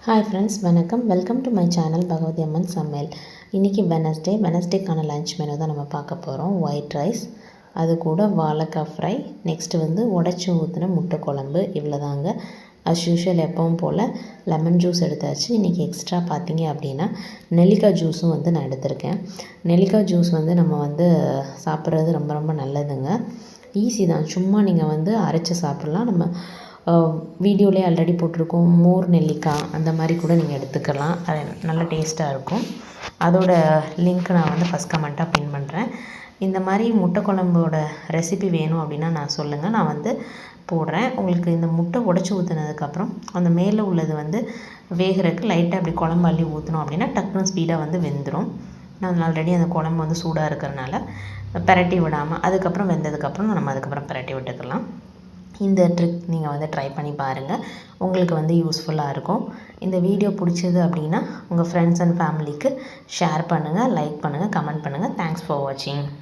Hi friends, வணக்கம். Welcome to my channel Bhagavathi Amman சமையல். இன்றைக்கி வெனஸ்டேக்கான லன்ச் மெனு தான் நம்ம பார்க்க போகிறோம். ஒயிட் ரைஸ், அது கூட வாழைக்காய் ஃப்ரை, நெக்ஸ்ட்டு உடச்சி ஊற்றின முட்டை குழம்பு. இவ்வளோதாங்க. அஸ் யூஷுவல் எப்பவும் போல் லெமன் ஜூஸ் எடுத்தாச்சு. இன்றைக்கி எக்ஸ்ட்ரா பார்த்தீங்க அப்படின்னா நெல்லிக்காய் ஜூஸும் நான் எடுத்திருக்கேன். நெல்லிக்காய் ஜூஸ் நம்ம சாப்பிட்றது ரொம்ப ரொம்ப நல்லதுங்க. ஈஸி தான். சும்மா நீங்கள் அரைச்சி சாப்பிட்லாம். நம்ம வீடியோலேயே ஆல்ரெடி போட்டிருக்கோம். மோர் நெல்லிக்காய் அந்த மாதிரி கூட நீங்கள் எடுத்துக்கலாம். அது நல்ல டேஸ்ட்டாக இருக்கும். அதோட லிங்க் நான் ஃபஸ்ட் கமெண்ட்டாக பின் பண்ணுறேன். இந்த மாதிரி முட்டை குழம்போட ரெசிபி வேணும் அப்படின்னா நான் சொல்லுங்கள், நான் போடுறேன். உங்களுக்கு இந்த முட்டை உடச்சி ஊற்றுனதுக்கப்புறம் அந்த மேலே உள்ளது வேகிறதுக்கு லைட்டாக அப்படி குழம்பு அள்ளி ஊற்றணும் அப்படின்னா டக்குன்னு ஸ்பீடாக வெந்துடும். நான் ஆல்ரெடி அந்த குழம்பு சூடாக இருக்கிறனால பிரட்டி விடாமல் அதுக்கப்புறம் வெந்ததுக்கப்புறம் நம்ம அதுக்கப்புறம் பிரட்டி விட்டுக்கலாம். இந்த ட்ரிக் நீங்கள் ட்ரை பண்ணி பாருங்கள். உங்களுக்கு யூஸ்ஃபுல்லாக இருக்கும். இந்த வீடியோ பிடிச்சது அப்படின்னா உங்கள் ஃப்ரெண்ட்ஸ் அண்ட் ஃபேமிலிக்கு ஷேர் பண்ணுங்கள், லைக் பண்ணுங்கள், கமெண்ட் பண்ணுங்கள். தேங்க்ஸ் ஃபார் வாட்சிங்.